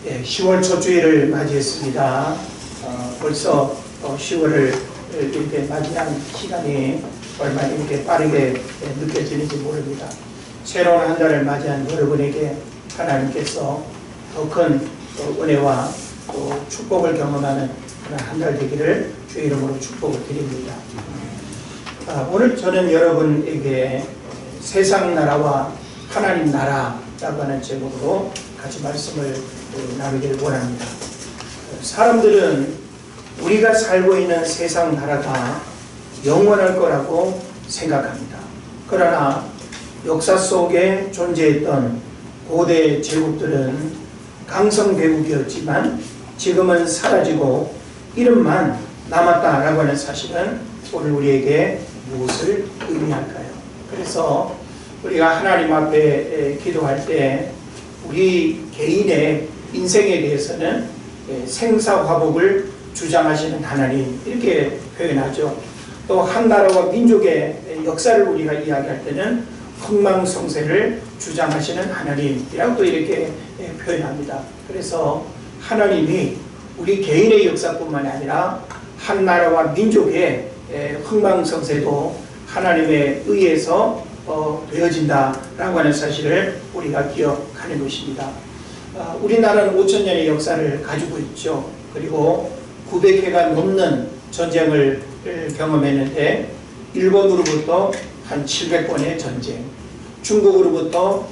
10월 초주일을 맞이했습니다. 벌써 10월을 이렇게 맞이한 시간이 얼마나 이렇게 빠르게 느껴지는지 모릅니다. 새로운 한 달을 맞이한 여러분에게 하나님께서 더 큰 은혜와 또 축복을 경험하는 그런 한 달 되기를 주의 이름으로 축복을 드립니다. 오늘 저는 여러분에게 세상 나라와 하나님 나라라고 하는 제목으로 같이 말씀을 나누기를 원합니다. 사람들은 우리가 살고 있는 세상 나라가 영원할 거라고 생각합니다. 그러나 역사 속에 존재했던 고대 제국들은 강성대국이었지만 지금은 사라지고 이름만 남았다라고 하는 사실은 오늘 우리에게 무엇을 의미할까요? 그래서 우리가 하나님 앞에 기도할 때 우리 개인의 인생에 대해서는 생사화복을 주장하시는 하나님 이렇게 표현하죠. 또 한 나라와 민족의 역사를 우리가 이야기할 때는 흥망성쇠를 주장하시는 하나님이라고 또 이렇게 표현합니다. 그래서 하나님이 우리 개인의 역사뿐만 아니라 한 나라와 민족의 흥망성쇠도 하나님에 의해서 되어진다라고 하는 사실을 우리가 기억하는 것입니다. 우리나라는 5,000년의 역사를 가지고 있죠. 그리고 900회가 넘는 전쟁을 경험했는데 일본으로부터 한 700번의 전쟁, 중국으로부터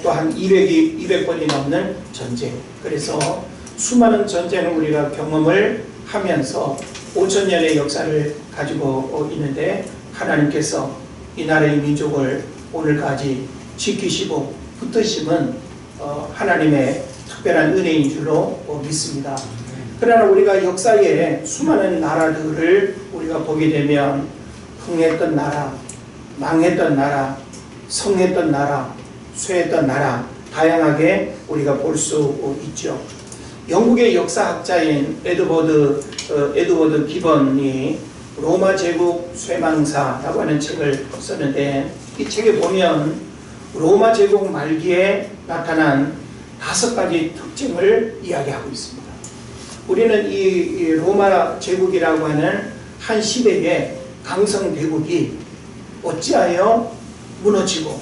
또 한 200번이 넘는 전쟁. 그래서 수많은 전쟁을 우리가 경험을 하면서 5,000년의 역사를 가지고 있는데 하나님께서 이 나라의 민족을 오늘까지 지키시고 붙드심은 하나님의 특별한 은혜인 줄로 믿습니다. 그러나 우리가 역사에 수많은 나라들을 우리가 보게 되면 흥했던 나라, 망했던 나라, 성했던 나라, 쇠했던 나라 다양하게 우리가 볼 수 있죠. 영국의 역사학자인 에드워드 기번이 로마 제국 쇠망사라고 하는 책을 썼는데 이 책에 보면 로마 제국 말기에 나타난 5가지 특징을 이야기하고 있습니다. 우리는 이 로마 제국이라고 하는 한 시대의 강성대국이 어찌하여 무너지고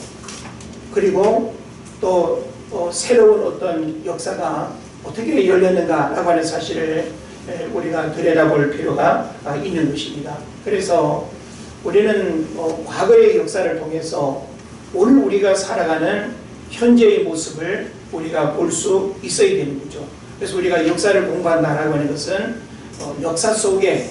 그리고 또 새로운 어떤 역사가 어떻게 열렸는가라고 하는 사실을 우리가 들여다볼 필요가 있는 것입니다. 그래서 우리는 과거의 역사를 통해서 오늘 우리가 살아가는 현재의 모습을 우리가 볼 수 있어야 되는 거죠. 그래서 우리가 역사를 공부한다라고 하는 것은 역사 속에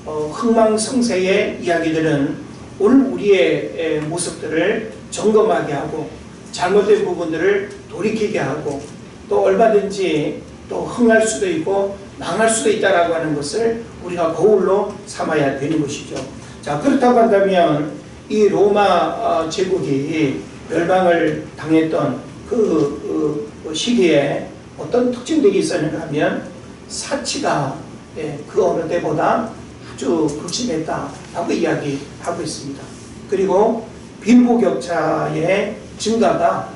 흥망성쇠의 이야기들은 오늘 우리의 모습들을 점검하게 하고 잘못된 부분들을 돌이키게 하고 또 얼마든지 또 흥할 수도 있고 망할 수도 있다라고 하는 것을 우리가 거울로 삼아야 되는 것이죠. 자, 그렇다고 한다면 이 로마 제국이 멸망을 당했던 그 시기에 어떤 특징들이 있었는가 하면 사치가 그 어느 때보다 아주 극심했다라고 이야기하고 있습니다. 그리고 빈부격차의 증가가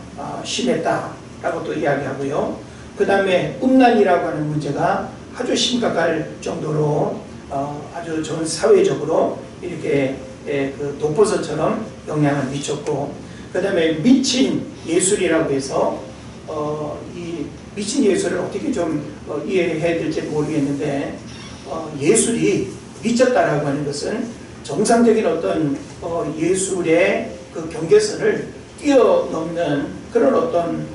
심했다라고 또 이야기하고요. 그 다음에 음란이라고 하는 문제가 아주 심각할 정도로 아주 전 사회적으로 이렇게 그 독버섯처럼 영향을 미쳤고, 그 다음에 미친 예술이라고 해서 이 미친 예술을 어떻게 좀 이해해야 될지 모르겠는데 예술이 미쳤다라고 하는 것은 정상적인 어떤 예술의 그 경계선을 뛰어넘는 그런 어떤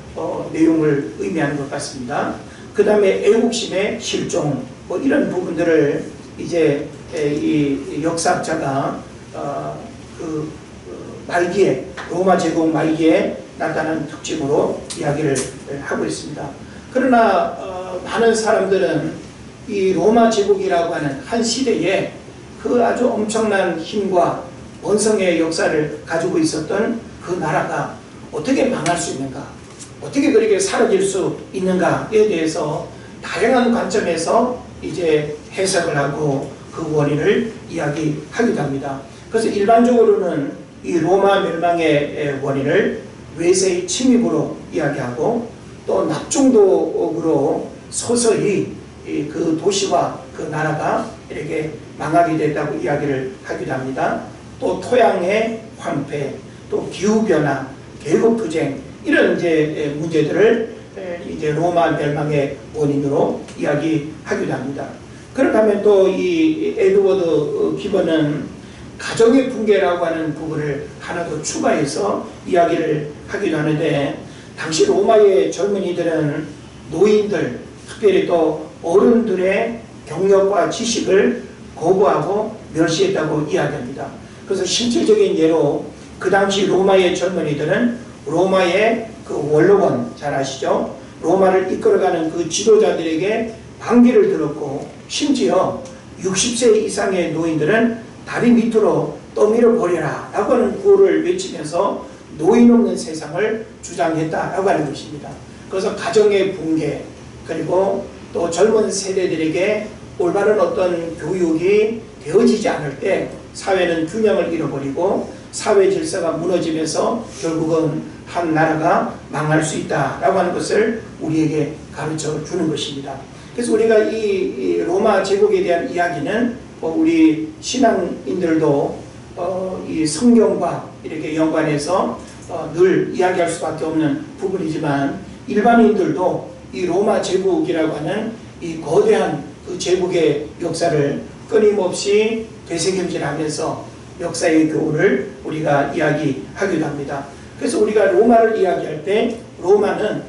내용을 의미하는 것 같습니다. 그 다음에 애국심의 실종 이런 부분들을 이제 이 역사학자가 그 말기에 로마 제국 말기에 나타난 특징으로 이야기를 하고 있습니다. 그러나 많은 사람들은 이 로마 제국이라고 하는 한 시대에 그 아주 엄청난 힘과 원성의 역사를 가지고 있었던 그 나라가 어떻게 망할 수 있는가, 어떻게 그렇게 사라질 수 있는가에 대해서 다양한 관점에서 이제 해석을 하고 그 원인을 이야기하기도 합니다. 그래서 일반적으로는 이 로마 멸망의 원인을 외세의 침입으로 이야기하고 또 납중독으로 서서히 그 도시와 그 나라가 이렇게 망하게 됐다고 이야기를 하기도 합니다. 또 토양의 황폐, 또 기후변화, 계급투쟁, 이런 이제 문제들을 이제 로마 멸망의 원인으로 이야기하기도 합니다. 그렇다면 또 이 에드워드 기본은 가정의 붕괴라고 하는 부분을 하나 더 추가해서 이야기를 하기도 하는데, 당시 로마의 젊은이들은 노인들, 특별히 또 어른들의 경력과 지식을 거부하고 멸시했다고 이야기합니다. 그래서 실질적인 예로 그 당시 로마의 젊은이들은 로마의 그 원로원, 잘 아시죠? 로마를 이끌어가는 그 지도자들에게 반기를 들었고, 심지어 60세 이상의 노인들은 다리 밑으로 떠밀어 버려라 라고 하는 구호를 외치면서 노인 없는 세상을 주장했다라고 하는 것입니다. 그래서 가정의 붕괴, 그리고 또 젊은 세대들에게 올바른 어떤 교육이 되어지지 않을 때 사회는 균형을 잃어버리고 사회 질서가 무너지면서 결국은 한 나라가 망할 수 있다라고 하는 것을 우리에게 가르쳐 주는 것입니다. 그래서 우리가 이 로마 제국에 대한 이야기는 우리 신앙인들도 이 성경과 이렇게 연관해서 늘 이야기할 수밖에 없는 부분이지만, 일반인들도 이 로마 제국이라고 하는 이 거대한 그 제국의 역사를 끊임없이 되새김질하면서 역사의 교훈을 우리가 이야기하기도 합니다. 그래서 우리가 로마를 이야기할 때 로마는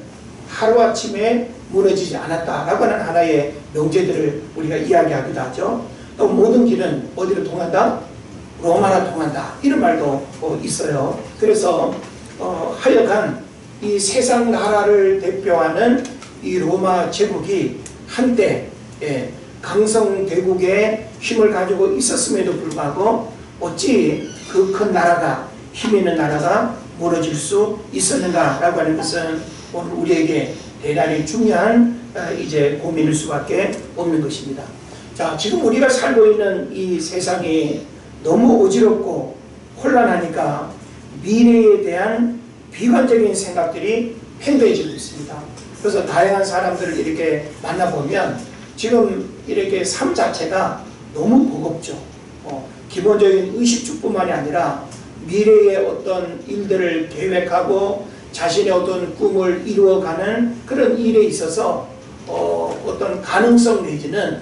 하루아침에 무너지지 않았다라고 하는 하나의 명제들을 우리가 이야기하기도 하죠. 또 모든 길은 어디로 통한다? 로마로 통한다, 이런 말도 있어요. 그래서 하여간 이 세상 나라를 대표하는 이 로마 제국이 한때 강성대국의 힘을 가지고 있었음에도 불구하고 어찌 그 큰 나라가, 힘 있는 나라가 무너질 수 있었는가라고 하는 것은 오늘 우리에게 대단히 중요한 이제 고민일 수밖에 없는 것입니다. 자, 지금 우리가 살고 있는 이 세상이 너무 어지럽고 혼란하니까 미래에 대한 비관적인 생각들이 팽배해지고 있습니다. 그래서 다양한 사람들을 이렇게 만나보면 지금 이렇게 삶 자체가 너무 버겁죠. 기본적인 의식주뿐만이 아니라 미래의 어떤 일들을 계획하고 자신의 어떤 꿈을 이루어가는 그런 일에 있어서 어떤 가능성 내지는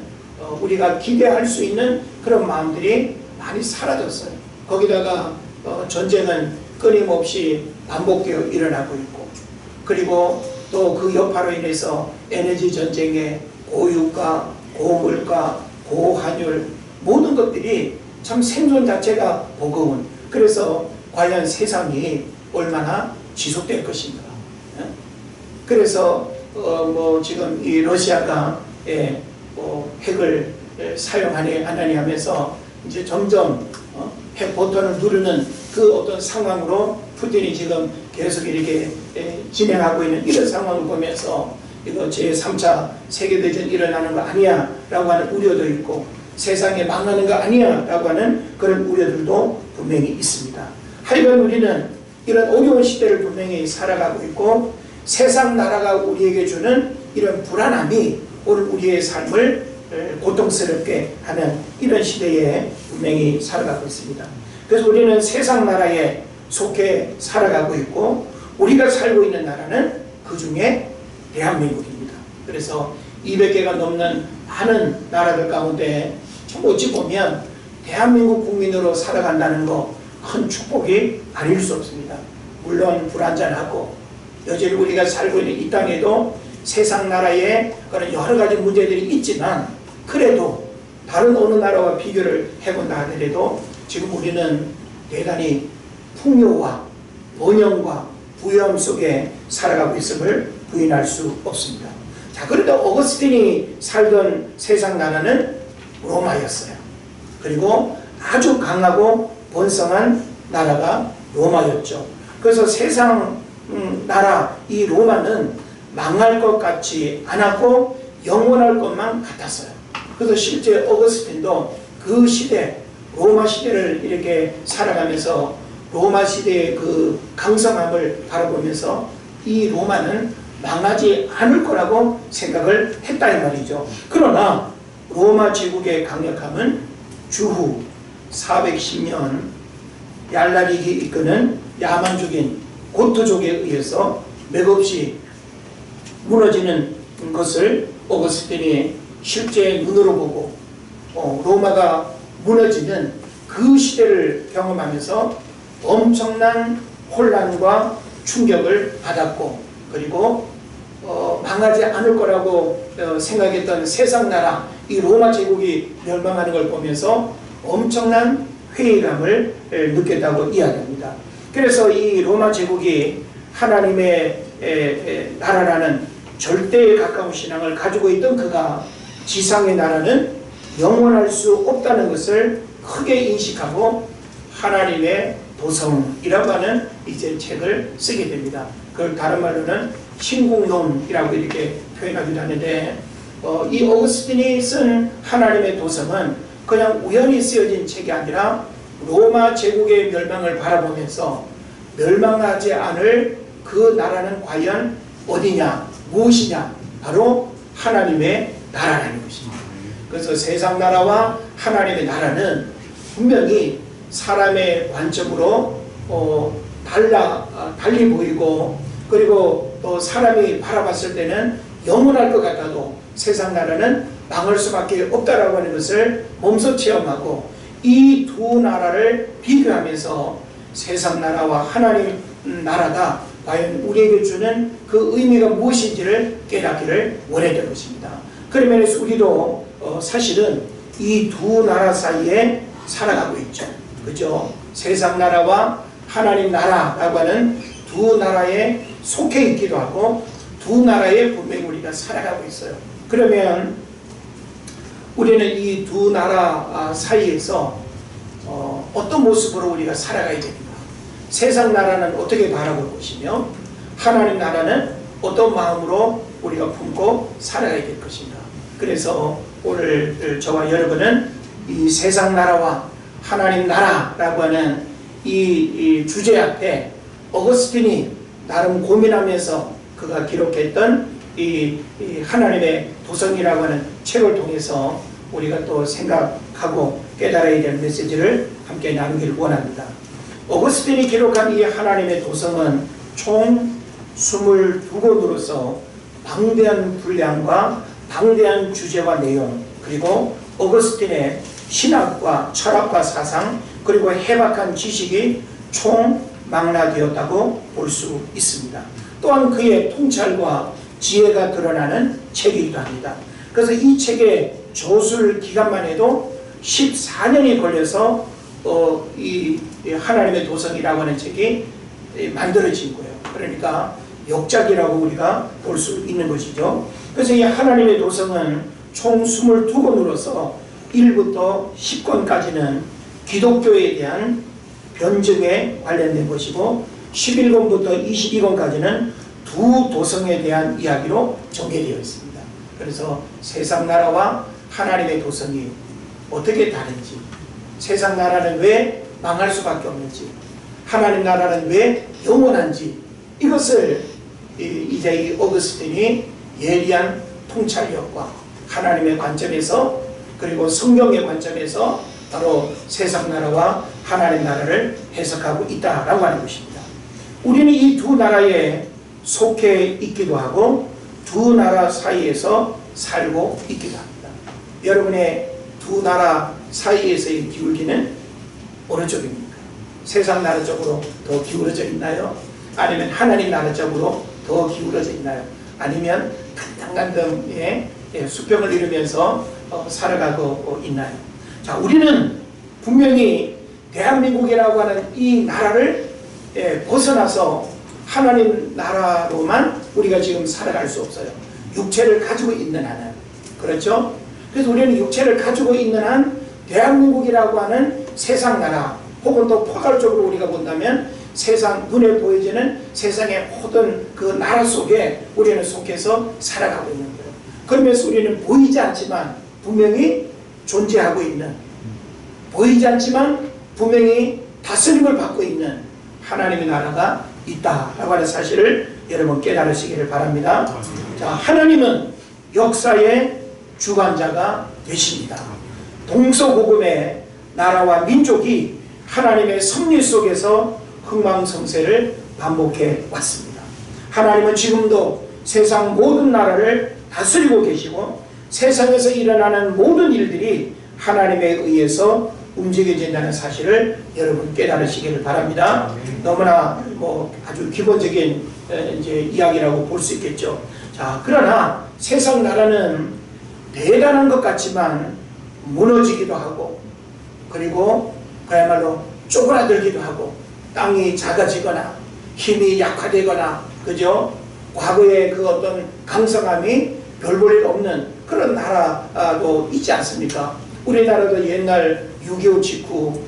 우리가 기대할 수 있는 그런 마음들이 많이 사라졌어요. 거기다가 전쟁은 끊임없이 반복되어 일어나고 있고, 그리고 또 그 여파로 인해서 에너지 전쟁의 고유가, 고물가, 고환율, 모든 것들이 참 생존 자체가 버거운, 그래서 과연 세상이 얼마나 지속될 것인가. 그래서 뭐 지금 이 러시아가 핵을 사용하니 하느니 하면서 이제 점점 핵 버튼을 누르는 그 어떤 상황으로 푸틴이 지금 계속 이렇게 진행하고 있는 이런 상황을 보면서 이거 제3차 세계대전 일어나는 거 아니야 라고 하는 우려도 있고, 세상에 망하는 거 아니야 라고 하는 그런 우려들도 분명히 있습니다. 하여간 우리는 이런 어려운 시대를 분명히 살아가고 있고, 세상 나라가 우리에게 주는 이런 불안함이 오늘 우리의 삶을 고통스럽게 하는 이런 시대에 분명히 살아가고 있습니다. 그래서 우리는 세상 나라에 속해 살아가고 있고, 우리가 살고 있는 나라는 그 중에 대한민국입니다. 그래서 200개가 넘는 많은 나라들 가운데 참 어찌 보면 대한민국 국민으로 살아간다는 거 큰 축복이 아닐 수 없습니다. 물론 불안전하고 여전히 우리가 살고 있는 이 땅에도 세상 나라에 그런 여러 가지 문제들이 있지만, 그래도 다른 어느 나라와 비교를 해본다 하더라도 지금 우리는 대단히 풍요와 번영과 부유함 속에 살아가고 있음을 부인할 수 없습니다. 자, 그런데 어거스틴이 살던 세상 나라는 로마였어요. 그리고 아주 강하고 번성한 나라가 로마였죠. 그래서 세상 나라 이 로마는 망할 것 같지 않았고 영원할 것만 같았어요. 그래서 실제 어거스틴도 그 시대, 로마 시대를 이렇게 살아가면서 로마 시대의 그 강성함을 바라보면서 이 로마는 망하지 않을 거라고 생각을 했다 이 말이죠. 그러나 로마 제국의 강력함은 주후 410년 얄라릭이 이끄는 야만족인 고트족에 의해서 맥없이 무너지는 것을 오거스틴이 실제 눈으로 보고 로마가 무너지는 그 시대를 경험하면서 엄청난 혼란과 충격을 받았고, 그리고 망하지 않을 거라고 생각했던 세상 나라 이 로마 제국이 멸망하는 걸 보면서 엄청난 회의감을 느꼈다고 이야기합니다. 그래서 이 로마 제국이 하나님의 나라라는 절대에 가까운 신앙을 가지고 있던 그가 지상의 나라는 영원할 수 없다는 것을 크게 인식하고 하나님의 도성이라고 하는 이제 책을 쓰게 됩니다. 그걸 다른 말로는 신국론이라고 이렇게 표현하기도 하는데, 이 오거스틴이 쓴 하나님의 도성은 그냥 우연히 쓰여진 책이 아니라 로마 제국의 멸망을 바라보면서 멸망하지 않을 그 나라는 과연 어디냐, 무엇이냐, 바로 하나님의 나라라는 것입니다. 그래서 세상 나라와 하나님의 나라는 분명히 사람의 관점으로 달리 보이고, 그리고 또 사람이 바라봤을 때는 영원할 것 같아도 세상 나라는 망할 수밖에 없다라고 하는 것을 몸소 체험하고, 이 두 나라를 비교하면서 세상 나라와 하나님 나라가 과연 우리에게 주는 그 의미가 무엇인지를 깨닫기를 원했던 것입니다. 그러면 우리도 사실은 이 두 나라 사이에 살아가고 있죠. 그죠? 세상 나라와 하나님 나라라고 하는 두 나라에 속해 있기도 하고, 두 나라에 분명히 우리가 살아가고 있어요. 그러면 우리는 이 두 나라 사이에서 어떤 모습으로 우리가 살아가야 됩니까? 세상 나라는 어떻게 바라볼 것이며, 하나님 나라는 어떤 마음으로 우리가 품고 살아가야 될 것인가. 그래서 오늘 저와 여러분은 이 세상 나라와 하나님 나라라고 하는 이 주제 앞에 오거스틴이 나름 고민하면서 그가 기록했던 이 하나님의 도성이라고 하는 책을 통해서 우리가 또 생각하고 깨달아야 될 메시지를 함께 나누기를 원합니다. 오거스틴이 기록한 이 하나님의 도성은 총 22권으로서 방대한 분량과 방대한 주제와 내용, 그리고 오거스틴의 신학과 철학과 사상, 그리고 해박한 지식이 총망라되었다고 볼 수 있습니다. 또한 그의 통찰과 지혜가 드러나는 책이기도 합니다. 그래서 이 책의 저술 기간만 해도 14년이 걸려서 이 하나님의 도성이라고 하는 책이 만들어진 거예요. 그러니까 역작이라고 우리가 볼 수 있는 것이죠. 그래서 이 하나님의 도성은 총 22권으로서 1부터 10권까지는 기독교에 대한 변증에 관련된 것이고, 11권부터 22권까지는 두 도성에 대한 이야기로 전개되어 있습니다. 그래서 세상 나라와 하나님의 도성이 어떻게 다른지, 세상 나라는 왜 망할 수밖에 없는지, 하나님 나라는 왜 영원한지, 이것을 이제 이 오거스틴이 예리한 통찰력과 하나님의 관점에서, 그리고 성경의 관점에서 바로 세상 나라와 하나님 나라를 해석하고 있다라고 하는 것입니다. 우리는 이 두 나라에 속해 있기도 하고 두 나라 사이에서 살고 있기도 합니다. 여러분의 두 나라 사이에서의 기울기는 어느 쪽입니까? 세상 나라 쪽으로 더 기울어져 있나요? 아니면 하나님 나라 쪽으로 더 기울어져 있나요? 아니면 간당간당의 수평을 이루면서 살아가고 있나요? 자, 우리는 분명히 대한민국이라고 하는 이 나라를 벗어나서 하나님 나라로만 우리가 지금 살아갈 수 없어요. 육체를 가지고 있는 한은. 그렇죠? 그래서 우리는 육체를 가지고 있는 한 대한민국이라고 하는 세상 나라, 혹은 또 포괄적으로 우리가 본다면 세상, 눈에 보여지는 세상의 모든 그 나라 속에 우리는 속해서 살아가고 있는 거예요. 그러면서 우리는 보이지 않지만 분명히 존재하고 있는, 보이지 않지만 분명히 다스림을 받고 있는 하나님의 나라가 있다라고 하는 사실을 여러분 깨달으시기를 바랍니다. 자, 하나님은 역사의 주관자가 되십니다. 동서고금의 나라와 민족이 하나님의 섭리 속에서 흥망성쇠를 반복해 왔습니다. 하나님은 지금도 세상 모든 나라를 다스리고 계시고 세상에서 일어나는 모든 일들이 하나님에 의해서 움직여진다는 사실을 여러분 깨달으시기를 바랍니다. 너무나 아주 기본적인 이제 이야기라고 볼 수 있겠죠. 자, 그러나 세상 나라는 대단한 것 같지만 무너지기도 하고, 그리고 그야말로 쪼그라들기도 하고, 땅이 작아지거나 힘이 약화되거나, 그죠? 과거의 그 어떤 강성함이 별 볼 일 없는 그런 나라도 있지 않습니까? 우리나라도 옛날 6.25 직후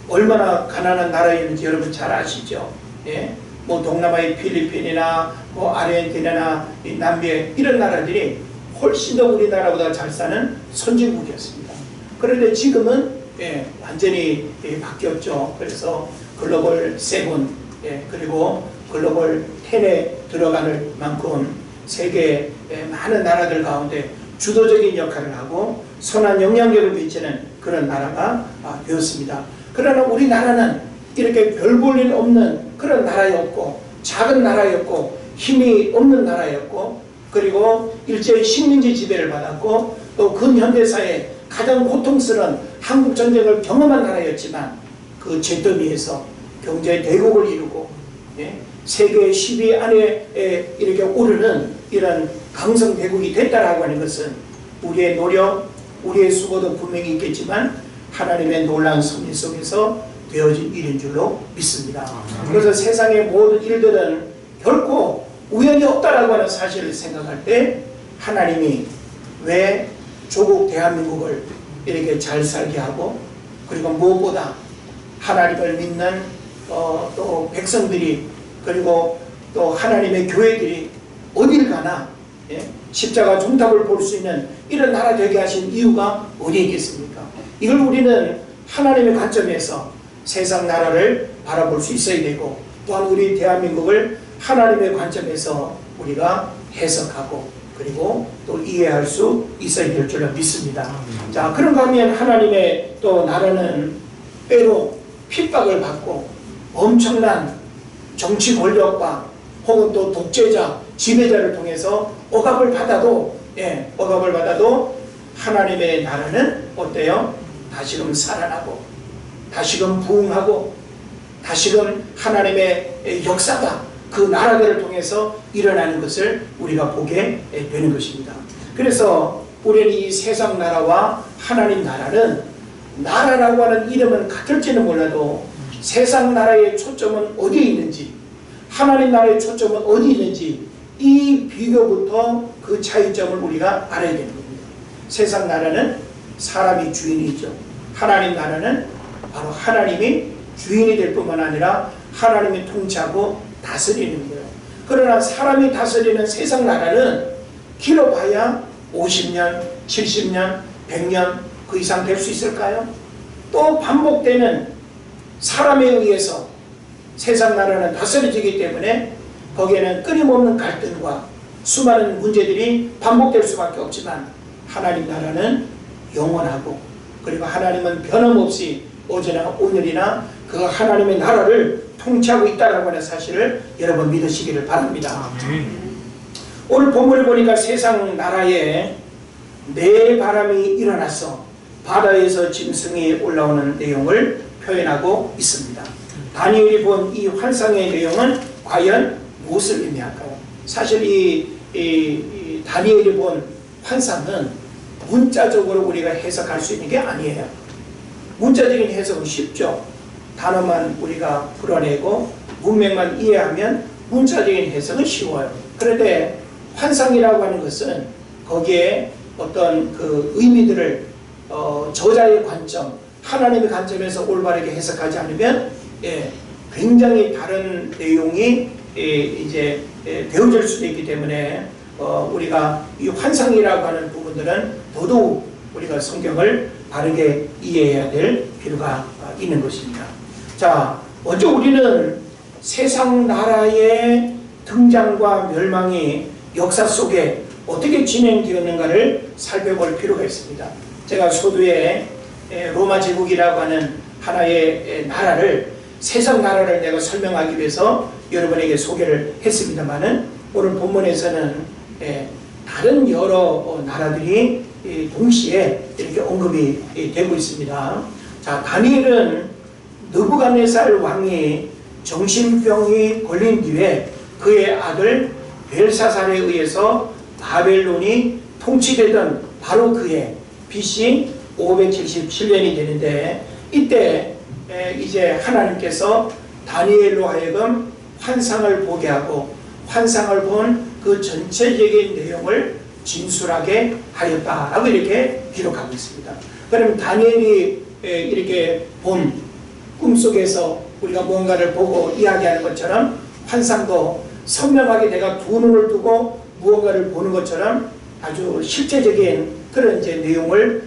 얼마나 가난한 나라였는지 여러분 잘 아시죠? 예? 뭐 동남아의 필리핀이나 뭐 아르헨티나나 남미에 이런 나라들이 훨씬 더 우리나라보다 잘 사는 선진국이었습니다. 그런데 지금은 완전히 바뀌었죠. 그래서 글로벌 7, 그리고 글로벌 10에 들어갈 만큼 세계 많은 나라들 가운데 주도적인 역할을 하고 선한 영향력을 미치는 그런 나라가 되었습니다. 그러나 우리나라는 이렇게 별 볼 일 없는 그런 나라였고, 작은 나라였고, 힘이 없는 나라였고, 그리고 일제의 식민지 지배를 받았고, 또 근현대사에 가장 고통스러운 한국전쟁을 경험한 나라였지만 그 잿더미에서 경제 대국을 이루고 세계 10위 안에 이렇게 오르는 이런 강성 대국이 됐다라고 하는 것은 우리의 노력, 우리의 수고도 분명히 있겠지만 하나님의 놀라운 섭리 속에서 되어진 일인 줄로 믿습니다. 그래서 세상의 모든 일들은 결코 우연이 없다라고 하는 사실을 생각할 때 하나님이 왜 조국 대한민국을 이렇게 잘 살게 하고, 그리고 무엇보다 하나님을 믿는 또 백성들이, 그리고 또 하나님의 교회들이 어딜 가나 십자가 종탑을 볼 수 있는 이런 나라 되게 하신 이유가 어디에 있겠습니까? 이걸 우리는 하나님의 관점에서 세상 나라를 바라볼 수 있어야 되고, 또한 우리 대한민국을 하나님의 관점에서 우리가 해석하고 그리고 또 이해할 수 있어야 될 줄로 믿습니다. 자, 그런가 하면 하나님의 또 나라는 때로 핍박을 받고 엄청난 정치 권력과 혹은 또 독재자, 지배자를 통해서 억압을 받아도 하나님의 나라는 어때요? 다시금 살아나고, 다시금 부흥하고, 다시금 하나님의 역사가 그 나라들을 통해서 일어나는 것을 우리가 보게 되는 것입니다. 그래서 우리는 이 세상 나라와 하나님 나라는, 나라라고 하는 이름은 같을지는 몰라도 세상 나라의 초점은 어디에 있는지, 하나님 나라의 초점은 어디 있는지, 이 비교부터 그 차이점을 우리가 알아야 되는 겁니다. 세상 나라는 사람이 주인이죠. 하나님 나라는 바로 하나님이 주인이 될 뿐만 아니라 하나님이 통치하고 다스리는 거예요. 그러나 사람이 다스리는 세상 나라는 길어봐야 50년, 70년, 100년 그 이상 될 수 있을까요? 또 반복되는 사람에 의해서 세상 나라는 다스려지기 때문에 거기에는 끊임없는 갈등과 수많은 문제들이 반복될 수밖에 없지만 하나님 나라는 영원하고, 그리고 하나님은 변함없이 어제나 오늘이나 그 하나님의 나라를 통치하고 있다는 하는 사실을 여러분 믿으시기를 바랍니다. 오늘 본문을 보니까 세상 나라에 네 바람이 일어나서 바다에서 짐승이 올라오는 내용을 표현하고 있습니다. 다니엘이 본 이 환상의 내용은 과연 무엇을 의미할까요? 사실 이 다니엘이 본 환상은 문자적으로 우리가 해석할 수 있는 게 아니에요. 문자적인 해석은 쉽죠. 단어만 우리가 풀어내고 문맥만 이해하면 문자적인 해석은 쉬워요. 그런데 환상이라고 하는 것은 거기에 어떤 그 의미들을 저자의 관점, 하나님의 관점에서 올바르게 해석하지 않으면 굉장히 다른 내용이 이제 되어질 수도 있기 때문에 우리가 이 환상이라고 하는 부분들은 더더욱 우리가 성경을 바르게 이해해야 될 필요가 있는 것입니다. 자, 먼저 우리는 세상 나라에 등장과 멸망이 역사 속에 어떻게 진행되었는가를 살펴볼 필요가 있습니다. 제가 소두에 로마 제국이라고 하는 하나의 나라를, 세상 나라를 내가 설명하기 위해서 여러분에게 소개를 했습니다만은, 오늘 본문에서는 다른 여러 나라들이 동시에 이렇게 언급이 되고 있습니다. 자, 다니엘은 느부갓네살 왕이 정신병이 걸린 뒤에 그의 아들 벨사살에 의해서 바벨론이 통치되던 바로 그해 BC 577년이 되는데, 이때 이제 하나님께서 다니엘로 하여금 환상을 보게 하고 환상을 본 그 전체적인 내용을 진술하게 하였다라고 이렇게 기록하고 있습니다. 그럼 다니엘이 이렇게 본 꿈속에서 우리가 무언가를 보고 이야기하는 것처럼, 환상도 선명하게 내가 두 눈을 두고 무언가를 보는 것처럼 아주 실제적인 그런 이제 내용을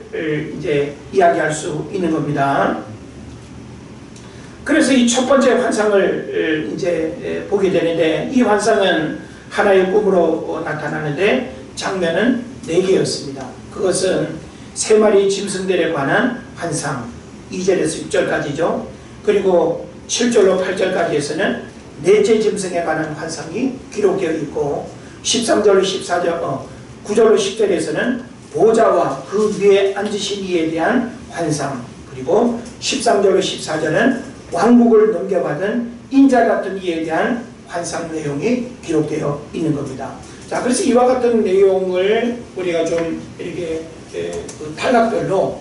이제 이야기할 수 있는 겁니다. 그래서 이 첫 번째 환상을 이제 보게 되는데, 이 환상은 하나의 꿈으로 나타나는데 장면은 4개였습니다. 그것은 3마리 짐승들에 관한 환상, 2절에서 6절까지죠. 그리고 7절로 8절까지에서는 4째 짐승에 관한 환상이 기록되어 있고, 13절로 14절, 9절로 10절에서는 보좌와 그 위에 앉으신 이에 대한 환상, 그리고 13절로 14절은 왕국을 넘겨받은 인자 같은 이에 대한 환상 내용이 기록되어 있는 겁니다. 자, 그래서 이와 같은 내용을 우리가 좀 이렇게 단락별로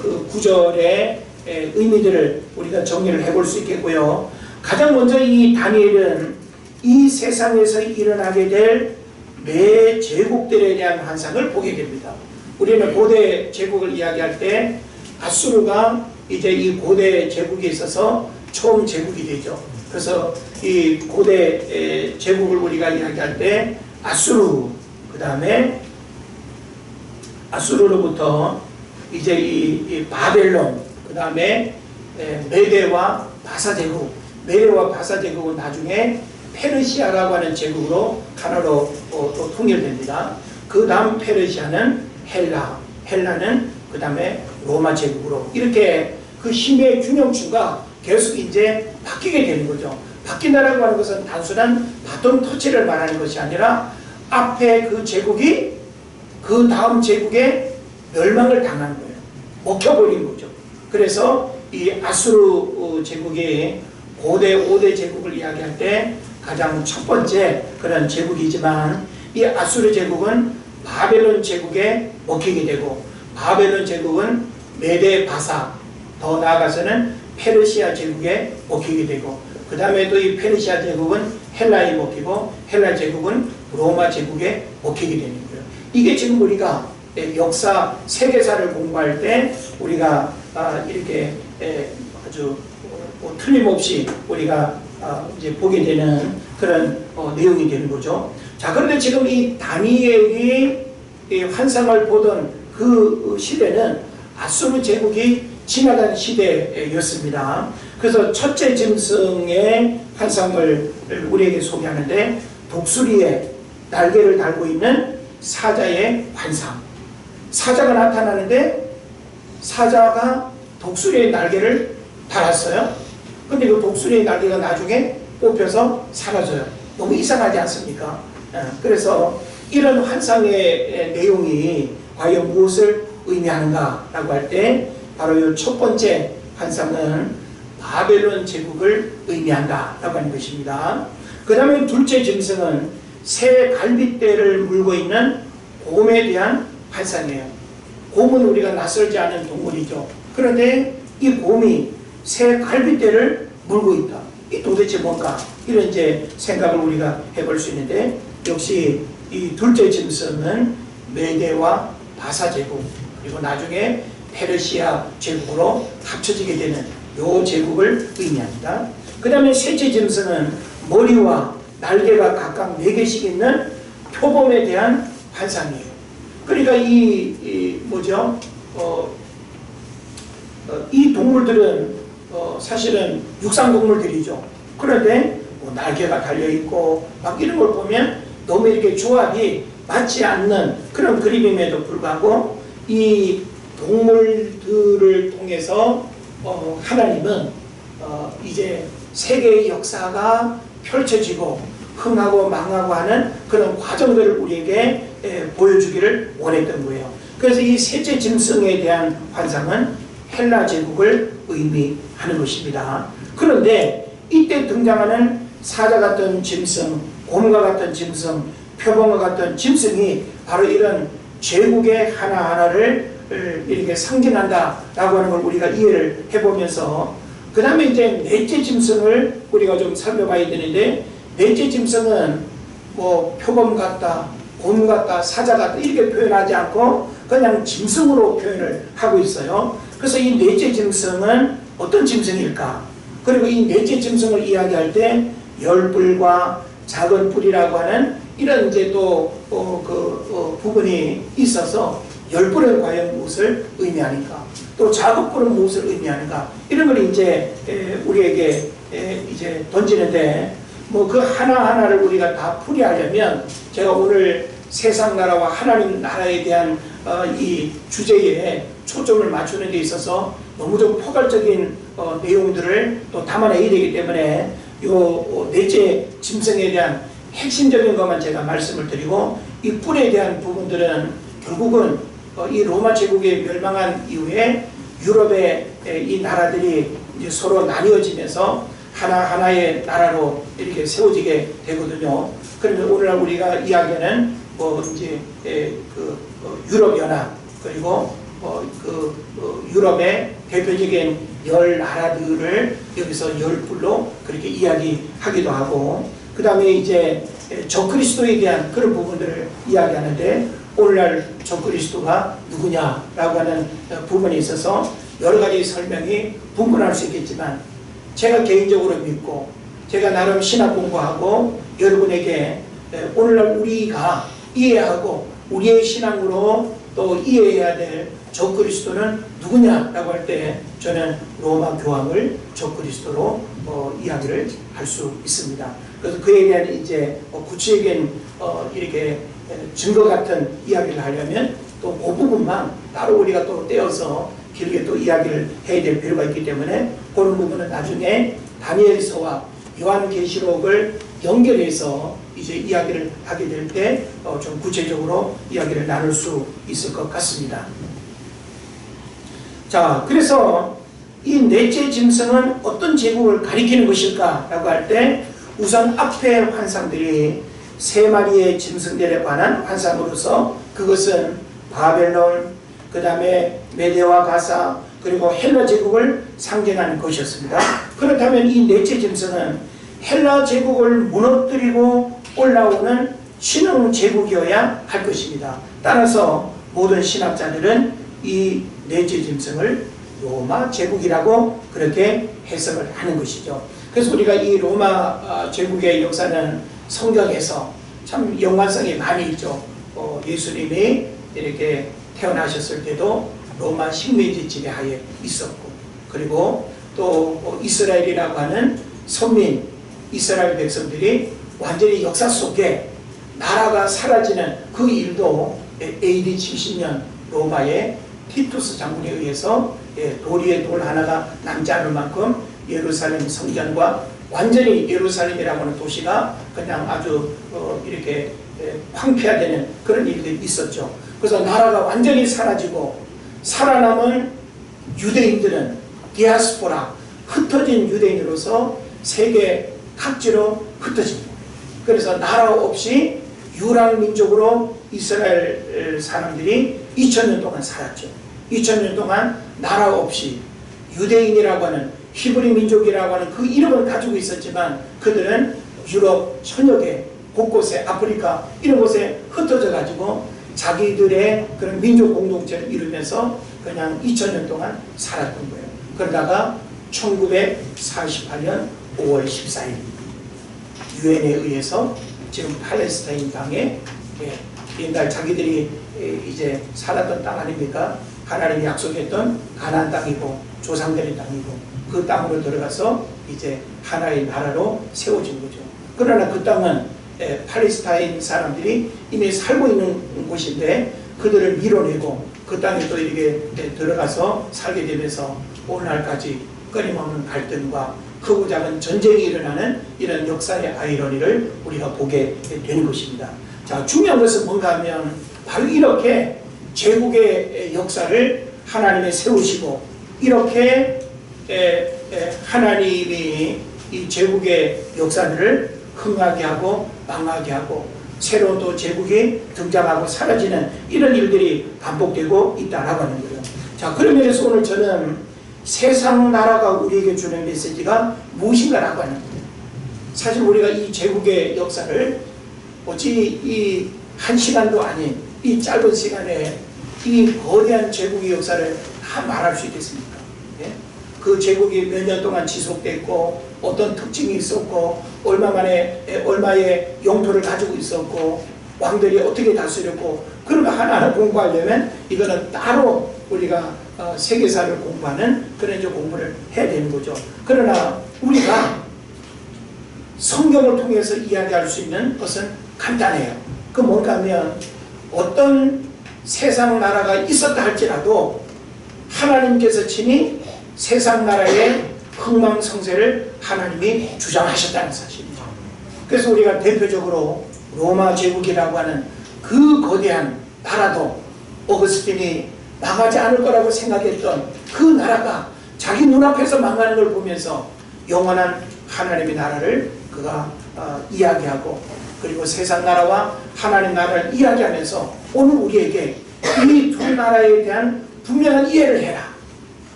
그 구절의 의미들을 우리가 정리를 해볼 수 있겠고요. 가장 먼저 이 다니엘은 이 세상에서 일어나게 될 매 제국들에 대한 환상을 보게 됩니다. 우리는 고대 제국을 이야기할 때 아수르가 이제 이 고대 제국에 있어서 처음 제국이 되죠. 그래서 이 고대 제국을 우리가 이야기할 때 아수르, 그 다음에 아수르로부터 이제 이 바벨론, 그 다음에 메대와 바사 제국, 메대와 바사 제국은 나중에 페르시아라고 하는 제국으로 하나로 또 통일됩니다. 그 다음 페르시아는 헬라, 헬라는 그 다음에 로마 제국으로, 이렇게 그 힘의 균형추가 계속 이제 바뀌게 되는 거죠. 바뀐다라고 하는 것은 단순한 바톤 터치를 말하는 것이 아니라 앞에 그 제국이 그 다음 제국에 멸망을 당하는 거예요. 먹혀버린 거죠. 그래서 이 아수르 제국이 고대 5대 제국을 이야기할 때 가장 첫 번째 그런 제국이지만, 이 아수르 제국은 바벨론 제국에 먹히게 되고, 바벨론 제국은 메데 바사, 더 나아가서는 페르시아 제국에 먹히게 되고, 그 다음에 또 이 페르시아 제국은 헬라에 먹히고, 헬라 제국은 로마 제국에 먹히게 되는 거예요. 이게 지금 우리가 역사 세계사를 공부할 때 우리가 이렇게 아주 틀림없이 우리가 이제 보게 되는 그런 내용이 되는 거죠. 자, 그런데 지금 이 다니엘이 이 환상을 보던 그 시대는 아수르 제국이 지나간 시대였습니다. 그래서 첫째 짐승의 환상을 우리에게 소개하는데, 독수리에 날개를 달고 있는 사자의 환상. 사자가 나타나는데 사자가 독수리의 날개를 달았어요. 근데 그 독수리의 날개가 나중에 뽑혀서 사라져요. 너무 이상하지 않습니까? 그래서 이런 환상의 내용이 과연 무엇을 의미하는가라고 할 때, 바로 이 첫 번째 환상은 바벨론 제국을 의미한다라고 하는 것입니다. 그 다음에 둘째 짐승은 새 갈빗대를 물고 있는 곰에 대한 환상이에요. 곰은 우리가 낯설지 않은 동물이죠. 그런데 이 곰이 새 갈빗대를 물고 있다. 이 도대체 뭔가? 이런 이제 생각을 우리가 해볼 수 있는데, 역시 이 둘째 짐승은 메대와 바사 제국, 그리고 나중에 페르시아 제국으로 합쳐지게 되는 요 제국을 의미합니다. 그 다음에 셋째 짐승은 머리와 날개가 각각 4개씩 있는 표범에 대한 환상이에요. 그러니까 뭐죠? 이 동물들은 사실은 육상 동물들이죠. 그런데 날개가 달려있고 막 이런 걸 보면 너무 이렇게 조합이 맞지 않는 그런 그림임에도 불구하고 이 동물들을 통해서 하나님은 이제 세계의 역사가 펼쳐지고 흥하고 망하고 하는 그런 과정들을 우리에게 보여주기를 원했던 거예요. 그래서 이 셋째 짐승에 대한 환상은 헬라 제국을 의미하는 것입니다. 그런데 이때 등장하는 사자 같은 짐승, 곰과 같은 짐승, 표범과 같은 짐승이 바로 이런 제국의 하나하나를 이렇게 상징한다라고 하는 걸 우리가 이해를 해보면서 그 다음에 이제 넷째 짐승을 우리가 좀 살펴봐야 되는데, 넷째 짐승은 뭐 표범 같다, 곰 같다, 사자 같다 이렇게 표현하지 않고 그냥 짐승으로 표현을 하고 있어요. 그래서 이 넷째 짐승은 어떤 짐승일까? 그리고 이 넷째 짐승을 이야기할 때 열뿔과 작은 뿔이라고 하는 이런 이제 또 부분이 있어서 열뿔은 과연 무엇을 의미하는가? 또 작은 뿔은 무엇을 의미하는가? 이런 걸 이제 우리에게 이제 던지는데, 뭐 그 하나하나를 우리가 다 풀이하려면 제가 오늘 세상 나라와 하나님 나라에 대한 이 주제에 초점을 맞추는 데 있어서 너무 좀 포괄적인 내용들을 또 담아내야 되기 때문에 요 넷째 짐승에 대한 핵심적인 것만 제가 말씀을 드리고, 이 뿔에 대한 부분들은 결국은 이 로마 제국이 멸망한 이후에 유럽의 이 나라들이 이제 서로 나뉘어지면서 하나하나의 나라로 이렇게 세워지게 되거든요. 그러면 오늘날 우리가 이야기하는 뭐 이제 유럽 연합, 그리고 유럽의 대표적인 10나라들을 여기서 열뿔로 그렇게 이야기하기도 하고, 그 다음에 이제 적그리스도에 대한 그런 부분들을 이야기하는데, 오늘날 적그리스도가 누구냐라고 하는 부분에 있어서 여러 가지 설명이 분분할 수 있겠지만, 제가 개인적으로 믿고 제가 나름 신학 공부하고 여러분에게 오늘날 우리가 이해하고 우리의 신앙으로 또 이해해야 될 적그리스도는 누구냐라고 할 때 저는 로마 교황을 적그리스도로 이야기를 할 수 있습니다. 그래서 그에 대한 이제 구체적인 이렇게 증거 같은 이야기를 하려면 또 그 부분만 따로 우리가 또 떼어서 길게 또 이야기를 해야 될 필요가 있기 때문에 그런 부분은 나중에 다니엘서와 요한계시록을 연결해서 이제 이야기를 하게 될 때 좀 구체적으로 이야기를 나눌 수 있을 것 같습니다. 자, 그래서 이 넷째 짐승은 어떤 제국을 가리키는 것일까 라고 할 때, 우선 앞에 환상들이 세 마리의 짐승들에 관한 환상으로서 그것은 바벨론, 그 다음에 메데와 가사, 그리고 헬라 제국을 상징하는 것이었습니다. 그렇다면 이 넷째 짐승은 헬라 제국을 무너뜨리고 올라오는 신흥 제국이어야 할 것입니다. 따라서 모든 신학자들은 이 넷째 짐승을 로마 제국이라고 그렇게 해석을 하는 것이죠. 그래서 우리가 이 로마 제국의 역사는 성경에서 참 연관성이 많이 있죠. 예수님이 이렇게 태어나셨을 때도 로마 식민지 지배하에 있었고, 그리고 또 이스라엘이라고 하는 선민 이스라엘 백성들이 완전히 역사 속에 나라가 사라지는 그 일도 AD 70년 로마의 티투스 장군에 의해서 돌 위에 돌 하나가 남지 않을 만큼 예루살렘 성전과 완전히 예루살렘이라고 하는 도시가 그냥 아주 이렇게 황폐화되는 그런 일들이 있었죠. 그래서 나라가 완전히 사라지고 살아남은 유대인들은 디아스포라, 흩어진 유대인으로서 세계 각지로 흩어집니다. 그래서 나라 없이 유랑민족으로 이스라엘 사람들이 2000년 동안 살았죠. 2000년 동안 나라 없이 유대인이라고 하는 히브리 민족이라고 하는 그 이름을 가지고 있었지만, 그들은 유럽 전역에 곳곳에 아프리카 이런 곳에 흩어져 가지고 자기들의 그런 민족 공동체를 이루면서 그냥 2000년 동안 살았던 거예요. 그러다가 1948년 5월 14일 유엔에 의해서 지금 팔레스타인 땅에 옛날 자기들이 이제 살았던 땅 아닙니까? 하나님이 약속했던 가나안 땅이고 조상들의 땅이고 그 땅으로 들어가서 이제 하나의 나라로 세워진 거죠. 그러나 그 땅은 팔레스타인 사람들이 이미 살고 있는 곳인데 그들을 밀어내고 그 땅에 또 이렇게 들어가서 살게 되면서 오늘날까지 끊임없는 갈등과 크고 작은 전쟁이 일어나는 이런 역사의 아이러니를 우리가 보게 되는 것입니다. 자, 중요한 것은 뭔가 하면 바로 이렇게 제국의 역사를 하나님이 세우시고 이렇게 하나님이 이 제국의 역사들을 흥하게 하고 망하게 하고 새로운 또 제국이 등장하고 사라지는 이런 일들이 반복되고 있다라고 하는 거예요. 자, 그런 면에서 오늘 저는 세상 나라가 우리에게 주는 메시지가 무엇인가라고 하는 거예요. 사실 우리가 이 제국의 역사를 어찌 이 한 시간도 아닌 이 짧은 시간에 이 거대한 제국의 역사를 다 말할 수 있겠습니까? 예? 그 제국이 몇 년 동안 지속됐고 어떤 특징이 있었고 얼마의 영토를 가지고 있었고 왕들이 어떻게 다스렸고 그런 거 하나하나 공부하려면 이거는 따로 우리가 세계사를 공부하는 그런 이제 공부를 해야 되는 거죠. 그러나 우리가 성경을 통해서 이야기할 수 있는 것은 간단해요. 그 뭔가 하면 어떤 세상 나라가 있었다 할지라도 하나님께서 친히 세상 나라의 흥망성쇠를 하나님이 주장하셨다는 사실이죠. 그래서 우리가 대표적으로 로마 제국이라고 하는 그 거대한 나라도 어거스틴이 망하지 않을 거라고 생각했던 그 나라가 자기 눈앞에서 망하는 걸 보면서 영원한 하나님의 나라를 그가 이야기하고 그리고 세상 나라와 하나님 나라를 이야기하면서 오늘 우리에게 이 두 나라에 대한 분명한 이해를 해라.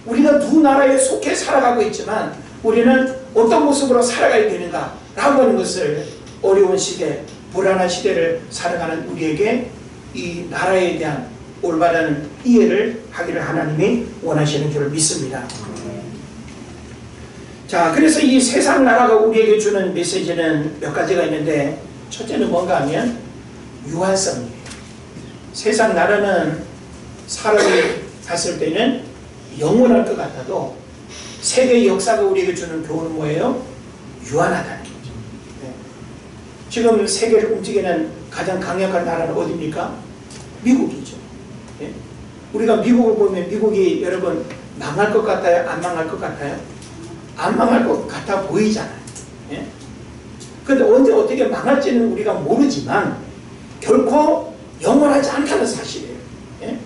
우리가 두 나라에 속해 살아가고 있지만 우리는 어떤 모습으로 살아가야 되는가 라고 하는 것을 어려운 시대, 불안한 시대를 살아가는 우리에게 이 나라에 대한 올바른 이해를 하기를 하나님이 원하시는 줄 믿습니다. 자, 그래서 이 세상 나라가 우리에게 주는 메시지는 몇 가지가 있는데 첫째는 뭔가 하면 유한성이에요. 세상 나라는 사람이 봤을 때는 영원할 것 같아도 세계의 역사가 우리에게 주는 교훈은 뭐예요? 유한하다는 거죠. 네. 지금 세계를 움직이는 가장 강력한 나라는 어디입니까? 미국이죠. 네. 우리가 미국을 보면 미국이 여러분 망할 것 같아요? 안 망할 것 같아요? 안 망할 것 같아 보이잖아요. 네. 그런데 언제 어떻게 망할지는 우리가 모르지만 결코 영원하지 않다는 사실이에요. 예?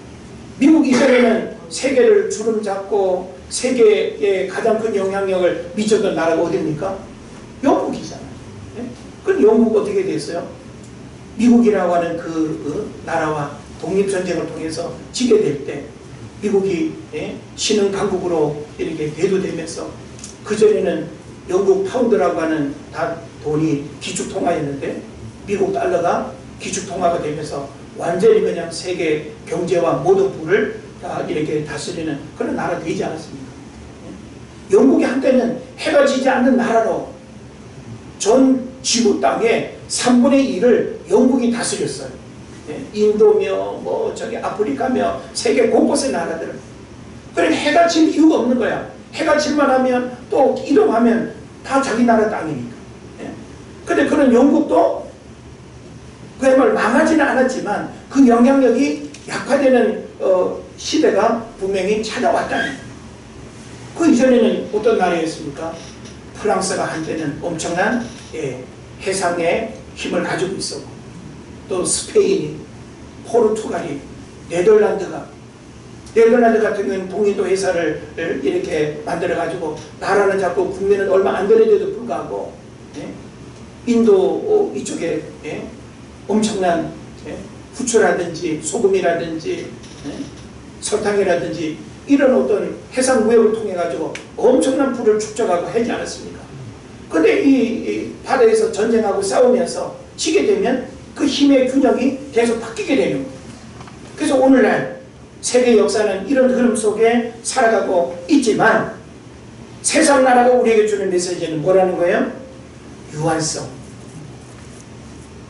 미국이 이전에는 세계를 주름잡고 세계에 가장 큰 영향력을 미쳤던 나라가 어디입니까? 영국이잖아요. 예? 그럼 영국 어떻게 됐어요? 미국이라고 하는 그 나라와 독립전쟁을 통해서 지게 될 때 미국이 신흥 강국으로 이렇게 대두되면서 그전에는 영국 파운드라고 하는 다 돈이 기축통화였는데 미국 달러가 기축통화가 되면서 완전히 그냥 세계 경제와 모든 부를 다 이렇게 다스리는 그런 나라 되지 않았습니까? 영국이 한때는 해가 지지 않는 나라로 전 지구 땅의 3분의 1을 영국이 다스렸어요. 인도며 뭐 저기 아프리카며 세계 곳곳의 나라들을. 그래 해가 질 이유가 없는 거야. 해가 질만 하면 또 이동하면 다 자기 나라 땅이니까. 근데 그런 영국도 그야말로 망하지는 않았지만 그 영향력이 약화되는 시대가 분명히 찾아왔다는 거예요. 그 이전에는 어떤 나라였습니까? 프랑스가 한때는 엄청난 해상의 힘을 가지고 있었고 또 스페인이, 포르투갈이, 네덜란드 같은 경우는 동인도 회사를 이렇게 만들어가지고 나라는 잡고 국민은 얼마 안 되는데도 불구하고 인도 이쪽에 엄청난 후추라든지 소금이라든지 설탕이라든지 이런 어떤 해상 무역을 통해 가지고 엄청난 부를 축적하고 하지 않았습니까? 근데 이 바다에서 전쟁하고 싸우면서 지게 되면 그 힘의 균형이 계속 바뀌게 되는 거예요. 그래서 오늘날 세계 역사는 이런 흐름 속에 살아가고 있지만 세상 나라가 우리에게 주는 메시지는 뭐라는 거예요? 유한성.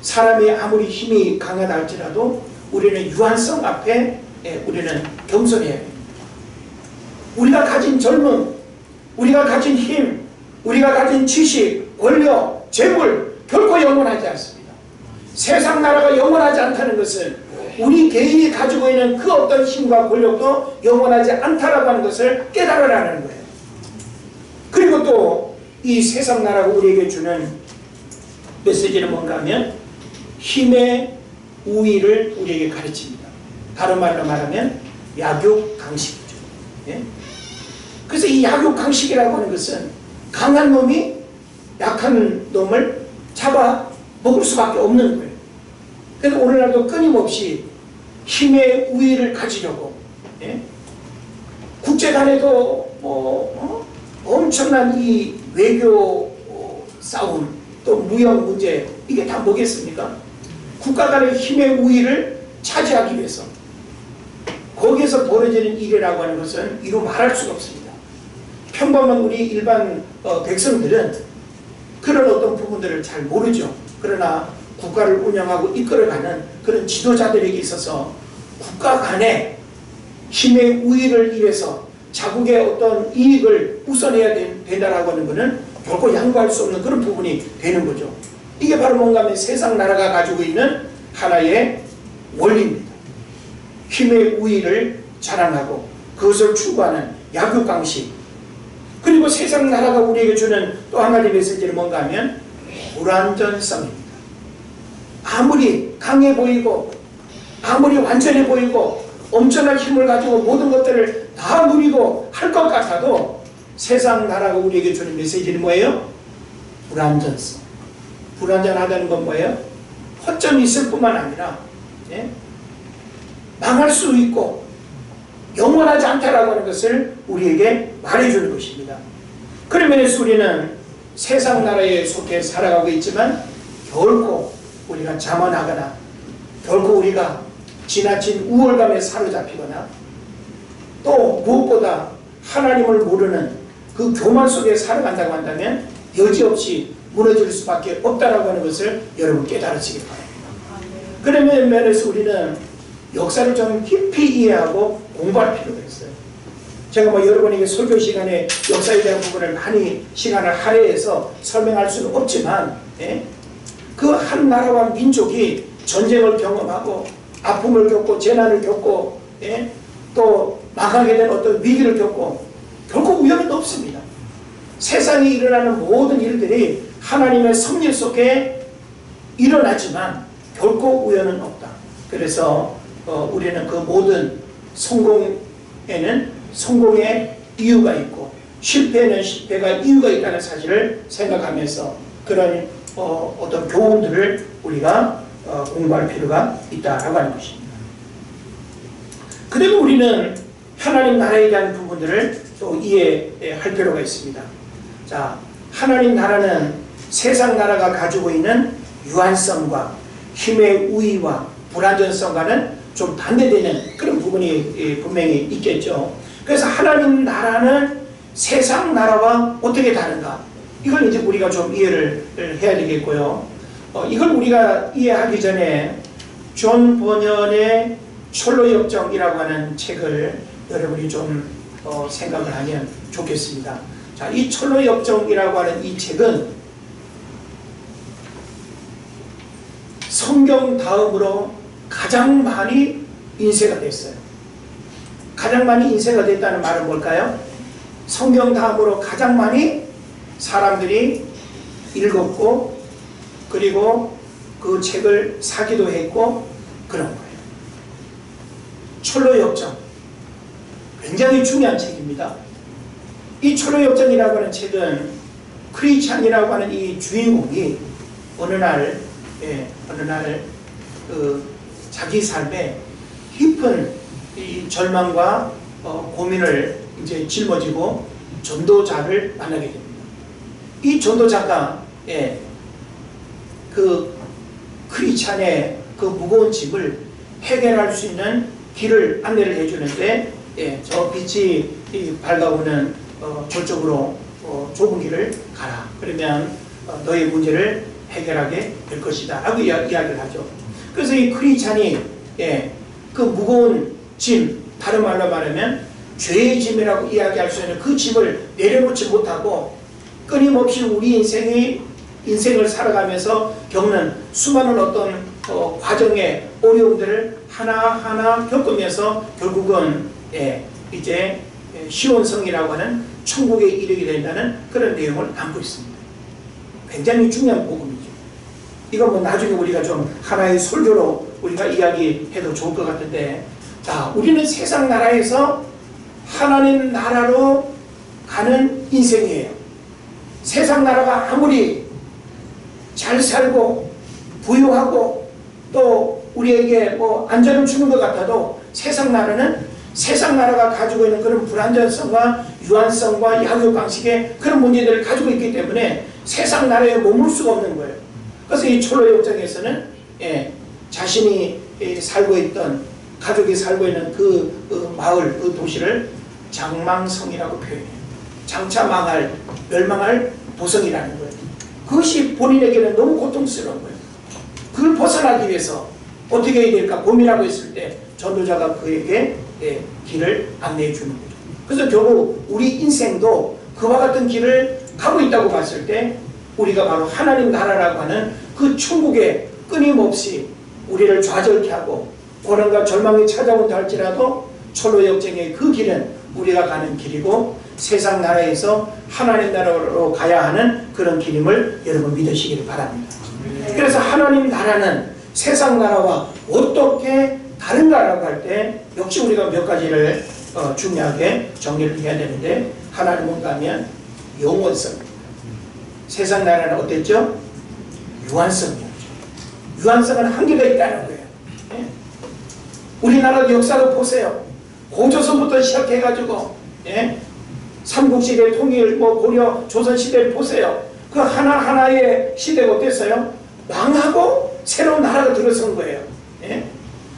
사람이 아무리 힘이 강하다 할지라도 우리는 유한성 앞에 우리는 겸손해야 됩니다. 우리가 가진 젊음, 우리가 가진 힘, 우리가 가진 지식, 권력, 재물 결코 영원하지 않습니다. 세상 나라가 영원하지 않다는 것은 우리 개인이 가지고 있는 그 어떤 힘과 권력도 영원하지 않다라고 하는 것을 깨달으라는 거예요. 그리고 또 이 세상 나라가 우리에게 주는 메시지는 뭔가 하면 힘의 우위를 우리에게 가르칩니다. 다른 말로 말하면 약육강식이죠. 예? 그래서 이 약육강식이라고 하는 것은 강한 놈이 약한 놈을 잡아 먹을 수밖에 없는 거예요. 그래서 오늘날도 끊임없이 힘의 우위를 가지려고, 예? 국제 간에도 엄청난 이 외교 싸움, 또 무역 문제, 이게 다 뭐겠습니까? 국가 간의 힘의 우위를 차지하기 위해서 거기에서 벌어지는 일이라고 하는 것은 이루 말할 수가 없습니다. 평범한 우리 일반 백성들은 그런 어떤 부분들을 잘 모르죠. 그러나 국가를 운영하고 이끌어가는 그런 지도자들에게 있어서 국가 간의 힘의 우위를 위해서 자국의 어떤 이익을 우선해야 된다라고 하는 것은 결코 양보할 수 없는 그런 부분이 되는 거죠. 이게 바로 뭔가 하면 세상 나라가 가지고 있는 하나의 원리입니다. 힘의 우위를 자랑하고 그것을 추구하는 약육강식. 그리고 세상 나라가 우리에게 주는 또 한 가지 메시지는 뭔가 하면 불완전성입니다. 아무리 강해 보이고 아무리 완전해 보이고 엄청난 힘을 가지고 모든 것들을 다 누리고 할 것 같아도 세상 나라가 우리에게 주는 메시지는 뭐예요? 불완전성. 불완전하다는 건 뭐예요? 허점이 있을 뿐만 아니라, 예? 망할 수 있고 영원하지 않다라고 하는 것을 우리에게 말해주는 것입니다. 그런 면에서 우리는 세상 나라에 속해 살아가고 있지만 결코 우리가 자만하거나 결코 우리가 지나친 우월감에 사로잡히거나 또 무엇보다 하나님을 모르는 그 교만 속에 살아간다고 한다면 여지없이 무너질 수밖에 없다라고 하는 것을 여러분 깨달으시기 바랍니다. 그런 면에서 우리는 역사를 좀 깊이 이해하고 공부할 필요가 있어요. 제가 여러분에게 설교 시간에 역사에 대한 부분을 많이 시간을 할애해서 설명할 수는 없지만, 예? 그 한 나라와 민족이 전쟁을 경험하고 아픔을 겪고 재난을 겪고, 예? 또 망하게 된 어떤 위기를 겪고 결코 우연은 없습니다. 세상에 일어나는 모든 일들이 하나님의 섭리 속에 일어나지만 결코 우연은 없다. 그래서 우리는 그 모든 성공에는 성공의 이유가 있고 실패에는 실패가 이유가 있다는 사실을 생각하면서 그런 어떤 교훈들을 우리가 공부할 필요가 있다라고 하는 것입니다. 그리고 우리는 하나님 나라에 대한 부분들을 또 이해할 필요가 있습니다. 자, 하나님 나라는 세상 나라가 가지고 있는 유한성과 힘의 우위와 불완전성과는 좀 반대되는 그런 부분이 분명히 있겠죠. 그래서 하나님 나라는 세상 나라와 어떻게 다른가? 이걸 이제 우리가 좀 이해를 해야 되겠고요. 이걸 우리가 이해하기 전에 존 버년의 철로역정이라고 하는 책을 여러분이 좀 생각을 하면 좋겠습니다. 자, 이 철로역정이라고 하는 이 책은 성경 다음으로 가장 많이 인쇄가 됐어요. 가장 많이 인쇄가 됐다는 말은 뭘까요? 성경 다음으로 가장 많이 사람들이 읽었고 그리고 그 책을 사기도 했고 그런 거예요. 철로역정, 굉장히 중요한 책입니다. 이 철로역정이라고 하는 책은 크리스찬이라고 하는 이 주인공이 어느 날 자기 삶에 깊은 이 절망과 고민을 이제 짊어지고 전도자를 만나게 됩니다. 이 전도자가 그 크리스찬의 그 무거운 짐을 해결할 수 있는 길을 안내를 해주는데, 저 빛이 밝아오는 저쪽으로 좁은 길을 가라. 그러면 너의 문제를 해결하게 될 것이다 라고 이야기를 하죠. 그래서 이 크리스찬이 그 무거운 짐, 다른 말로 말하면 죄의 짐이라고 이야기할 수 있는 그 짐을 내려놓지 못하고 끊임없이 우리 인생을 살아가면서 겪는 수많은 어떤 과정의 어려움들을 하나하나 겪으면서 결국은 이제 시온성이라고 하는 천국에 이르게 된다는 그런 내용을 담고 있습니다. 굉장히 중요한 복음이죠. 이거 뭐 나중에 우리가 좀 하나의 설교로 우리가 이야기해도 좋을 것 같은데, 자, 우리는 세상 나라에서 하나님 나라로 가는 인생이에요. 세상 나라가 아무리 잘 살고 부유하고 또 우리에게 뭐 안전을 주는 것 같아도 세상 나라는 세상 나라가 가지고 있는 그런 불안전성과 유한성과 약육 방식의 그런 문제들을 가지고 있기 때문에 세상 나라에 머물 수가 없는 거예요. 그래서 이 철로 역정에서는 자신이 살고 있던 가족이 살고 있는 그 마을, 그 도시를 장망성이라고 표현해요. 장차 망할, 멸망할 도성이라는 거예요. 그것이 본인에게는 너무 고통스러운 거예요. 그걸 벗어나기 위해서 어떻게 해야 될까 고민하고 있을 때 전도자가 그에게 길을 안내해 주는 거죠. 그래서 결국 우리 인생도 그와 같은 길을 가고 있다고 봤을 때 우리가 바로 하나님 나라라고 하는 그 천국에 끊임없이 우리를 좌절케 하고 고난과 절망이 찾아온다 할지라도 철로 역정의 그 길은 우리가 가는 길이고 세상 나라에서 하나님 나라로 가야 하는 그런 길임을 여러분 믿으시기를 바랍니다. 그래서 하나님 나라는 세상 나라와 어떻게 다른가라고 할 때 역시 우리가 몇 가지를 중요하게 정리를 해야 되는데, 하나는 뭔가 하면 영원성. 세상 나라는 어땠죠? 유한성이었죠. 유한성은 한계가 있다는 거예요. 우리나라 역사를 보세요. 고조선부터 시작해가지고 삼국시대 통일, 고려, 조선시대를 보세요. 그 하나하나의 시대가 어땠어요? 망하고 새로운 나라가 들어선 거예요.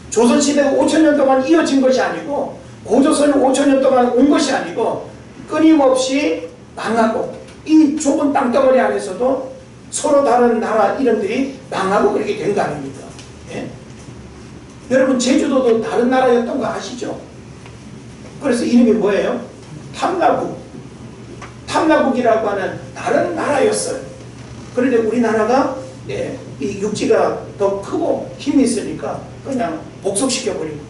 조선시대가 5,000년 동안 이어진 것이 아니고 고조선이 5,000년 동안 온 것이 아니고 끊임없이 망하고 이 좁은 땅덩어리 안에서도 서로 다른 나라 이름들이 망하고 그렇게 된 거 아닙니까? 여러분 제주도도 다른 나라였던 거 아시죠? 그래서 이름이 뭐예요? 탐나국. 탐나국이라고 하는 다른 나라였어요. 그런데 우리나라가 이 육지가 더 크고 힘이 있으니까 그냥 복속시켜버린 거죠.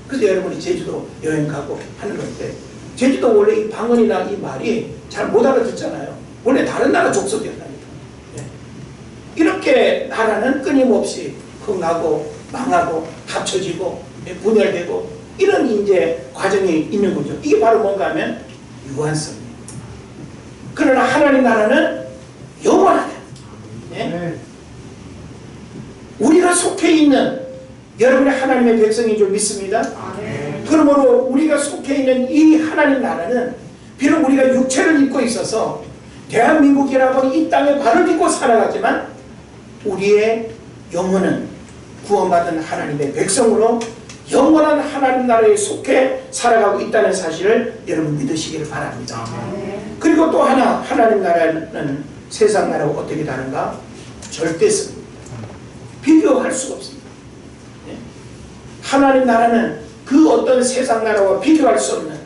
그래서 여러분이 제주도 여행 가고 하는 건데, 제주도 원래 이 방언이나 이 말이 잘 못 알아듣잖아요. 원래 다른 나라 족속이었다니까. 이렇게 나라는 끊임없이 흥하고 망하고 합쳐지고 분열되고 이런 이제 과정이 있는 거죠. 이게 바로 뭔가 하면 유한성이에요. 그러나 하나님 나라는 영원하다. 우리가 속해 있는 여러분의 하나님의 백성인 줄 믿습니다. 그러므로 우리가 속해 있는 이 하나님 나라는 비록 우리가 육체를 입고 있어서 대한민국이라고 이 땅에 발을 딛고 살아가지만 우리의 영혼은 구원받은 하나님의 백성으로 영원한 하나님 나라에 속해 살아가고 있다는 사실을 여러분 믿으시기를 바랍니다. 그리고 또 하나, 하나님 나라는 세상 나라와 어떻게 다른가? 절대성. 비교할 수가 없습니다. 하나님 나라는 그 어떤 세상 나라와 비교할 수 없는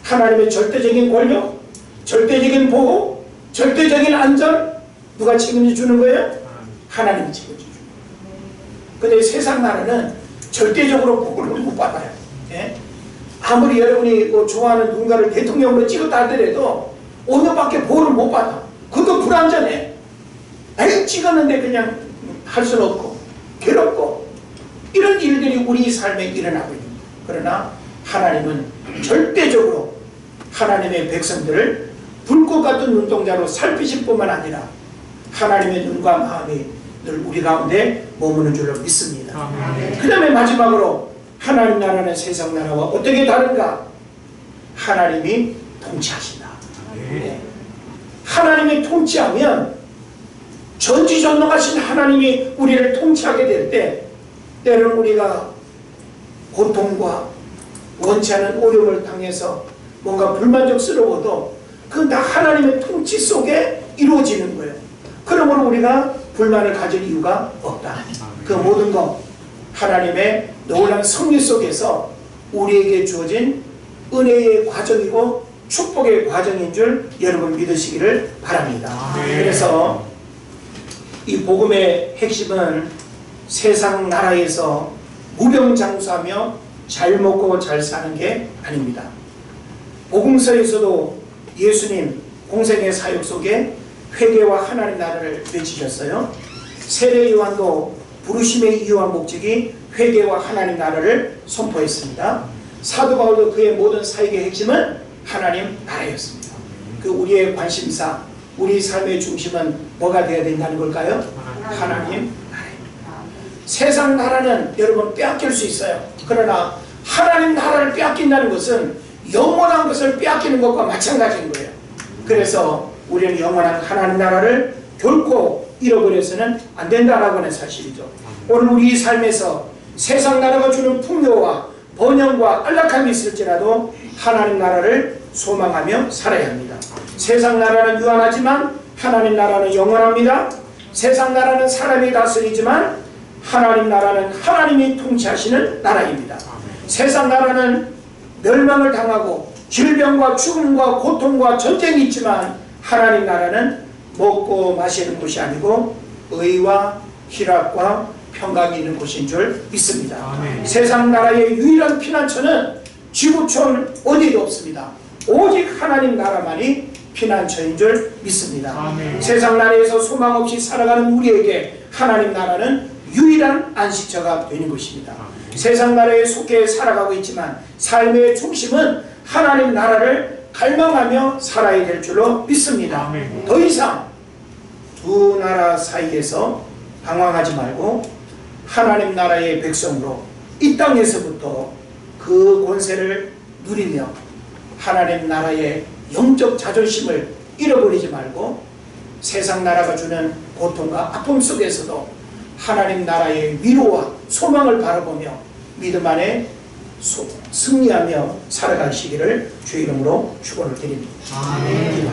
하나님의 절대적인 권력, 절대적인 보호, 절대적인 안전, 누가 책임져 주는 거예요? 하나님이 책임져 주는 거예요. 근데 세상 나라는 절대적으로 보호를 못 받아요. 아무리 여러분이 좋아하는 누군가를 대통령으로 찍었다 하더라도 오늘밖에 보호를 못 받아. 그것도 불안전해. 에이, 찍었는데 그냥 할 수는 없고 괴롭고 이런 일들이 우리 삶에 일어나고 있습니다. 그러나 하나님은 절대적으로 하나님의 백성들을 불꽃 같은 눈동자로 살피실 뿐만 아니라 하나님의 눈과 마음이 늘 우리 가운데 머무는 줄로 믿습니다. 그 다음에 마지막으로 하나님 나라는 세상 나라와 어떻게 다른가? 하나님이 통치하신다. 하나님이 통치하면 전지전능하신 하나님이 우리를 통치하게 될 때 때로는 우리가 고통과 원치 않은 어려움을 당해서 뭔가 불만족스러워도 그건 다 하나님의 통치 속에 이루어지는 거예요. 그러므로 우리가 불만을 가질 이유가 없다. 그 모든 것 하나님의 놀라운 섭리 속에서 우리에게 주어진 은혜의 과정이고 축복의 과정인 줄 여러분 믿으시기를 바랍니다. 그래서 이 복음의 핵심은 세상 나라에서 무병장수하며 잘 먹고 잘 사는 게 아닙니다. 복음서에서도 예수님 공생의 사역 속에 회개와 하나님 나라를 외치셨어요. 세례 요한도 부르심의 이유와 목적이 회개와 하나님 나라를 선포했습니다. 사도 바울도 그의 모든 사역의 핵심은 하나님 나라였습니다. 그 우리의 관심사, 우리 삶의 중심은 뭐가 되어야 된다는 걸까요? 하나님 나라입니다. 세상 나라는 여러분 빼앗길 수 있어요. 그러나 하나님 나라를 빼앗긴다는 것은 영원한 것을 빼앗기는 것과 마찬가지인 거예요. 그래서 우리는 영원한 하나님 나라를 결코 잃어버려서는 안 된다라고 하는 사실이죠. 오늘 우리 삶에서 세상 나라가 주는 풍요와 번영과 안락함이 있을지라도 하나님 나라를 소망하며 살아야 합니다. 세상 나라는 유한하지만 하나님 나라는 영원합니다. 세상 나라는 사람이 다스리지만 하나님 나라는 하나님이 통치하시는 나라입니다. 세상 나라는 멸망을 당하고 질병과 죽음과 고통과 전쟁이 있지만 하나님 나라는 먹고 마시는 곳이 아니고 의와 희락과 평강이 있는 곳인 줄 믿습니다. 아멘. 세상 나라의 유일한 피난처는 지구촌 어디도 없습니다. 오직 하나님 나라만이 피난처인 줄 믿습니다. 아멘. 세상 나라에서 소망 없이 살아가는 우리에게 하나님 나라는 유일한 안식처가 되는 것입니다. 아멘. 세상 나라에 속해 살아가고 있지만 삶의 중심은 하나님 나라를 갈망하며 살아야 될 줄로 믿습니다. 아멘. 더 이상 두 나라 사이에서 방황하지 말고 하나님 나라의 백성으로 이 땅에서부터 그 권세를 누리며 하나님 나라의 영적 자존심을 잃어버리지 말고 세상 나라가 주는 고통과 아픔 속에서도 하나님 나라의 위로와 소망을 바라보며 믿음 안에 승리하며 살아가시기를 주의 이름으로 축원을 드립니다. 아멘.